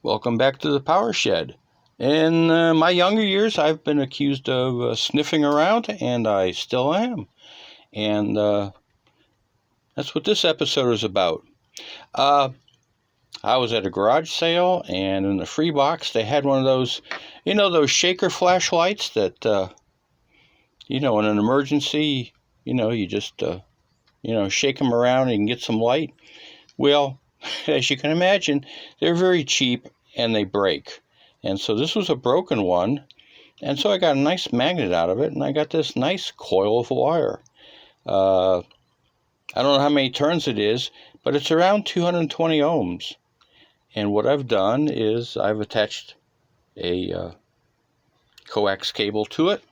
Welcome back to the Power Shed. In my younger years, I've been accused of sniffing around, and I still am. And that's what this episode is about. I was at a garage sale, and in the free box, they had one of those, those shaker flashlights that, in an emergency, you just, shake them around and you can get some light. Well, as you can imagine, they're very cheap and they break. And so this was a broken one. And so I got a nice magnet out of it, and I got this nice coil of wire. I don't know how many turns it is, but it's around 220 ohms. And what I've done is I've attached a coax cable to it.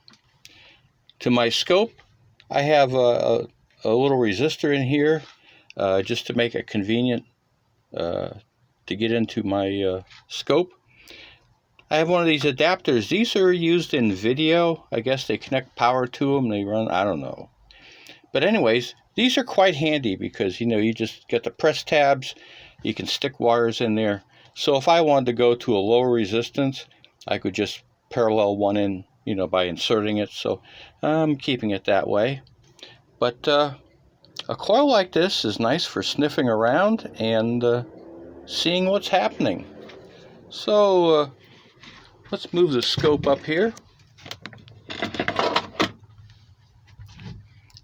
To my scope, I have a little resistor in here just to make it convenient to get into my scope. I have one of these adapters. These are used in video. I guess they connect power to them. They run, I don't know. But anyways, these are quite handy because, you just get the press tabs. You can stick wires in there. So if I wanted to go to a lower resistance, I could just parallel one in, by inserting it. So I'm keeping it that way. But a coil like this is nice for sniffing around and seeing what's happening. So let's move the scope up here.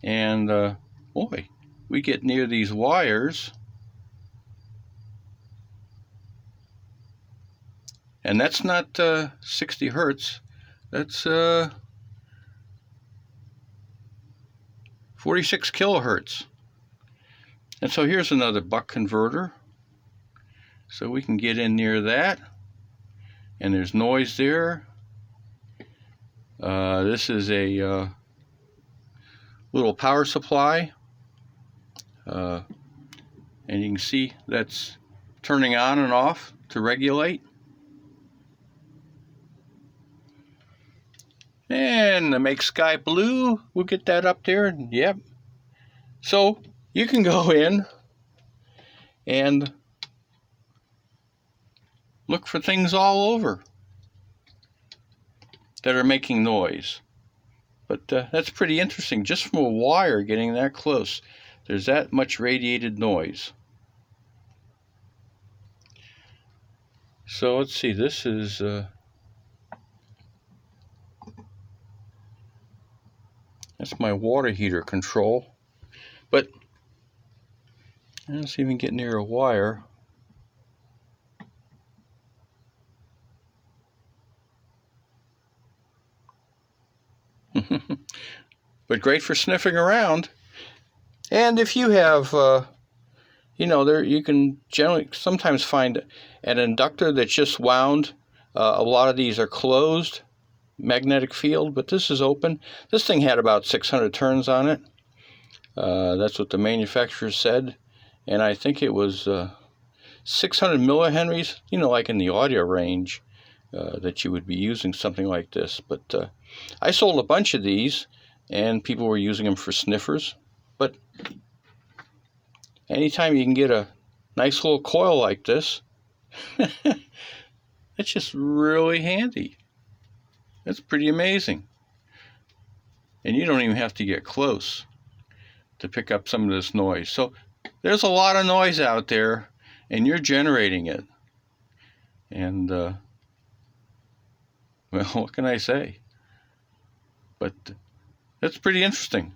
And boy, we get near these wires. And that's not 60 hertz. That's 46 kilohertz. And so here's another buck converter. So we can get in near that. And there's noise there. This is a little power supply. And you can see that's turning on and off to regulate. And to make sky blue, we'll get that up there. Yep. So you can go in and look for things all over that are making noise. But that's pretty interesting. Just from a wire getting that close, there's that much radiated noise. So let's see, this is that's my water heater control. But let's even get near a wire. But great for sniffing around. And if you have, there you can generally sometimes find an inductor that's just wound. A lot of these are closed, magnetic field, but this is open. This thing had about 600 turns on it. That's what the manufacturer said. And I think it was 600 millihenries, like in the audio range, that you would be using something like this. But I sold a bunch of these, and people were using them for sniffers. But anytime you can get a nice little coil like this, it's just really handy. That's pretty amazing. And you don't even have to get close to pick up some of this noise. So there's a lot of noise out there, and you're generating it. And, well, what can I say? But that's pretty interesting.